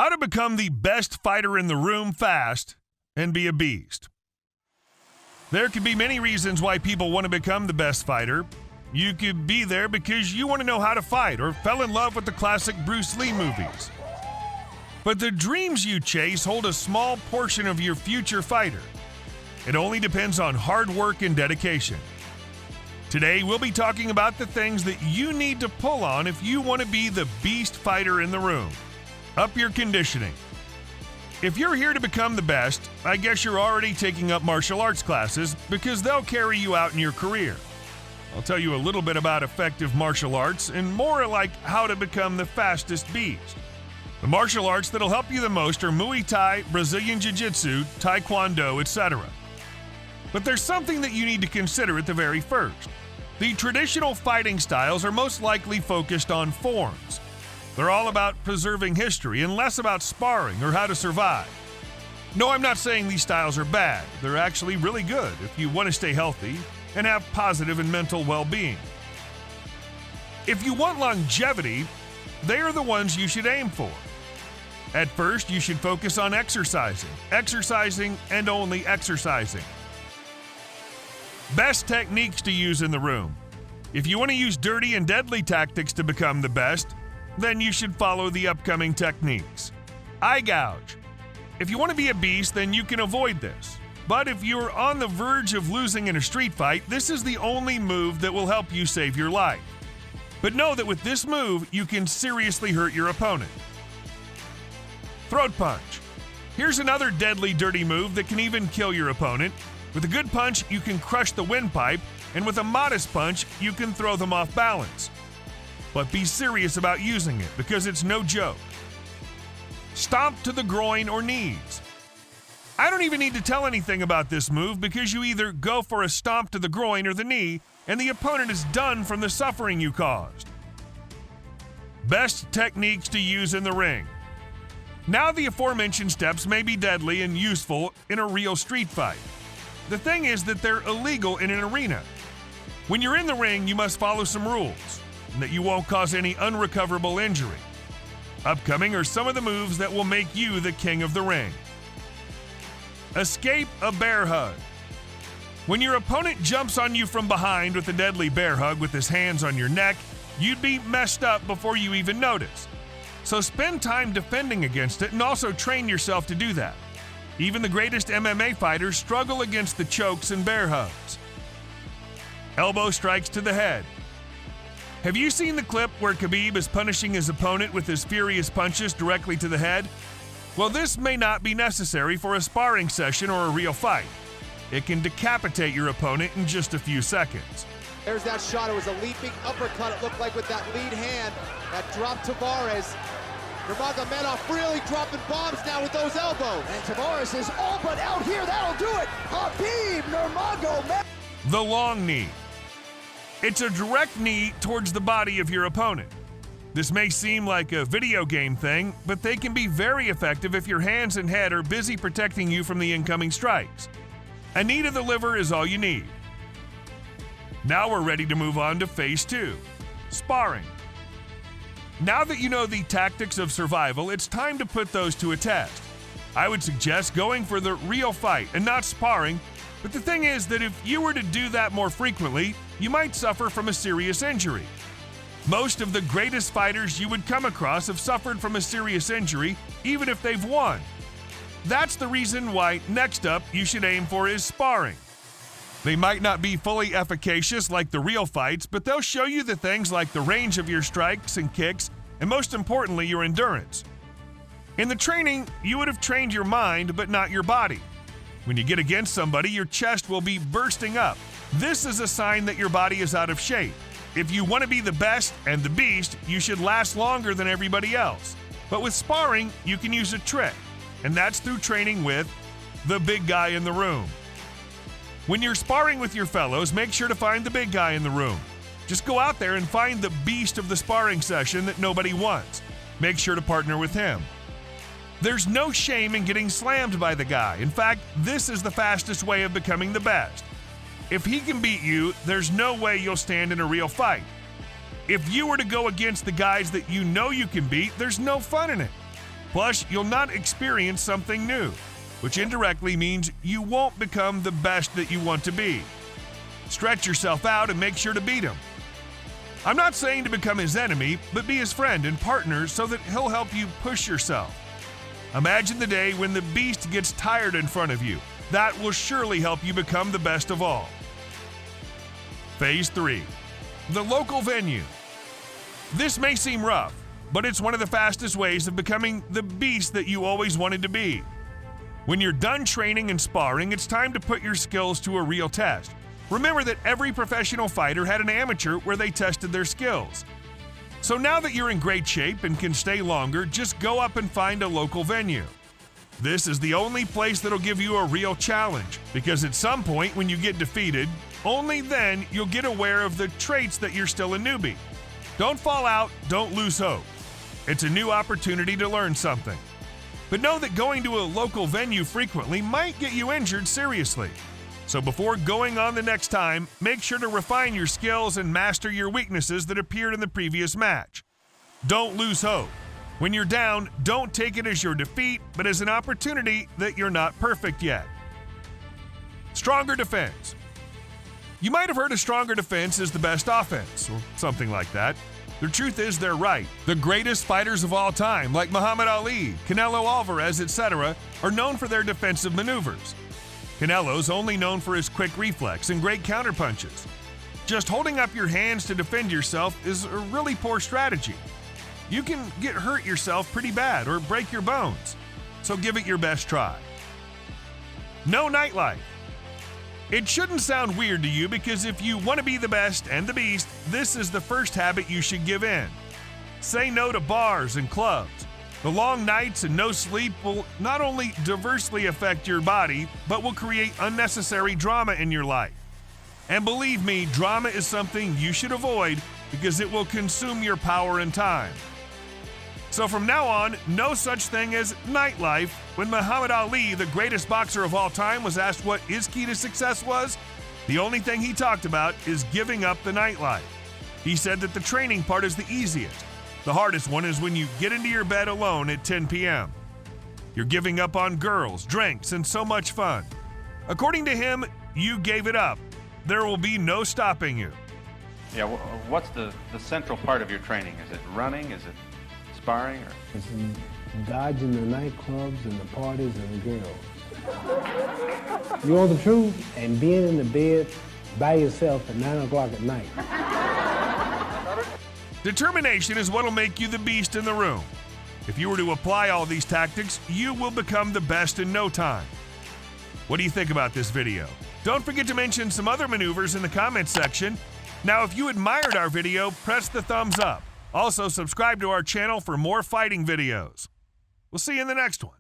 How to become the best fighter in the room fast and be a beast. There could be many reasons why people want to become the best fighter. You could be there because you want to know how to fight or fell in love with the classic Bruce Lee movies. But the dreams you chase hold a small portion of your future fighter. It only depends on hard work and dedication. Today, we'll be talking about the things that you need to pull on if you want to be the beast fighter in the room. Up your conditioning. If you're here to become the best, I guess you're already taking up martial arts classes because they'll carry you out in your career. I'll tell you a little bit about effective martial arts and more like how to become the fastest beast. The martial arts that'll help you the most are Muay Thai, Brazilian Jiu-Jitsu, Taekwondo, etc. But there's something that you need to consider at the very first. The traditional fighting styles are most likely focused on forms. They're all about preserving history and less about sparring or how to survive. No, I'm not saying these styles are bad. They're actually really good if you want to stay healthy and have positive and mental well-being. If you want longevity, they are the ones you should aim for. At first, you should focus on exercising, and only exercising. Best techniques to use in the room. If you want to use dirty and deadly tactics to become the best, then you should follow the upcoming techniques. Eye gouge. If you want to be a beast, then you can avoid this. But if you're on the verge of losing in a street fight, this is the only move that will help you save your life. But know that with this move, you can seriously hurt your opponent. Throat punch. Here's another deadly, dirty move that can even kill your opponent. With a good punch, you can crush the windpipe, and with a modest punch, you can throw them off balance. But be serious about using it because it's no joke. Stomp to the groin or knees. I don't even need to tell anything about this move because you either go for a stomp to the groin or the knee, and the opponent is done from the suffering you caused. Best techniques to use in the ring. Now the aforementioned steps may be deadly and useful in a real street fight. The thing is that they're illegal in an arena. When you're in the ring, you must follow some rules, and that you won't cause any unrecoverable injury. Upcoming are some of the moves that will make you the king of the ring. Escape a bear hug. When your opponent jumps on you from behind with a deadly bear hug with his hands on your neck, you'd be messed up before you even notice. So spend time defending against it and also train yourself to do that. Even the greatest MMA fighters struggle against the chokes and bear hugs. Elbow strikes to the head. Have you seen the clip where Khabib is punishing his opponent with his furious punches directly to the head? Well, this may not be necessary for a sparring session or a real fight. It can decapitate your opponent in just a few seconds. There's that shot. It was a leaping uppercut, it looked like, with that lead hand that dropped Tavares. Nurmagomedov really dropping bombs now with those elbows. And Tavares is all but out here. That'll do it. Khabib Nurmagomedov. The long knee. It's a direct knee towards the body of your opponent. This may seem like a video game thing, but they can be very effective if your hands and head are busy protecting you from the incoming strikes. A knee to the liver is all you need. Now we're ready to move on to phase 2, sparring. Now that you know the tactics of survival, it's time to put those to a test. I would suggest going for the real fight and not sparring, but the thing is that if you were to do that more frequently, you might suffer from a serious injury. Most of the greatest fighters you would come across have suffered from a serious injury, even if they've won. That's the reason why next up you should aim for is sparring. They might not be fully efficacious like the real fights, but they'll show you the things like the range of your strikes and kicks, and most importantly, your endurance. In the training, you would have trained your mind, but not your body. When you get against somebody, your chest will be bursting up. This is a sign that your body is out of shape. If you want to be the best and the beast, you should last longer than everybody else. But with sparring, you can use a trick, and that's through training with the big guy in the room. When you're sparring with your fellows, make sure to find the big guy in the room. Just go out there and find the beast of the sparring session that nobody wants. Make sure to partner with him. There's no shame in getting slammed by the guy. In fact, this is the fastest way of becoming the best. If he can beat you, there's no way you'll stand in a real fight. If you were to go against the guys that you know you can beat, there's no fun in it. Plus, you'll not experience something new, which indirectly means you won't become the best that you want to be. Stretch yourself out and make sure to beat him. I'm not saying to become his enemy, but be his friend and partner so that he'll help you push yourself. Imagine the day when the beast gets tired in front of you. That will surely help you become the best of all. Phase 3. The local venue. This may seem rough, but it's one of the fastest ways of becoming the beast that you always wanted to be. When you're done training and sparring, it's time to put your skills to a real test. Remember that every professional fighter had an amateur where they tested their skills. So now that you're in great shape and can stay longer, just go up and find a local venue. This is the only place that'll give you a real challenge, because at some point when you get defeated, only then you'll get aware of the traits that you're still a newbie. Don't fall out, don't lose hope. It's a new opportunity to learn something. But know that going to a local venue frequently might get you injured seriously. So before going on the next time, make sure to refine your skills and master your weaknesses that appeared in the previous match. Don't lose hope. When you're down, don't take it as your defeat, but as an opportunity that you're not perfect yet. Stronger defense. You might have heard a stronger defense is the best offense, or something like that. The truth is they're right. The greatest fighters of all time, like Muhammad Ali, Canelo Alvarez, etc., are known for their defensive maneuvers. Canelo's only known for his quick reflex and great counterpunches. Just holding up your hands to defend yourself is a really poor strategy. You can get hurt yourself pretty bad or break your bones, so give it your best try. No nightlife. It shouldn't sound weird to you because if you want to be the best and the beast, this is the first habit you should give in. Say no to bars and clubs. The long nights and no sleep will not only diversely affect your body, but will create unnecessary drama in your life. And believe me, drama is something you should avoid because it will consume your power and time. So from now on, no such thing as nightlife. When Muhammad Ali, the greatest boxer of all time, was asked what his key to success was, the only thing he talked about is giving up the nightlife. He said that the training part is the easiest. The hardest one is when you get into your bed alone at 10 p.m. You're giving up on girls, drinks, and so much fun. According to him, you gave it up. There will be no stopping you. Yeah, what's the central part of your training? Is it running? Is it sparring? Or? It's dodging the nightclubs and the parties and the girls. You want the truth? And being in the bed by yourself at 9 o'clock at night. Determination is what will make you the beast in the room. If you were to apply all these tactics, you will become the best in no time. What do you think about this video? Don't forget to mention some other maneuvers in the comments section. Now, if you admired our video, press the thumbs up. Also, subscribe to our channel for more fighting videos. We'll see you in the next one.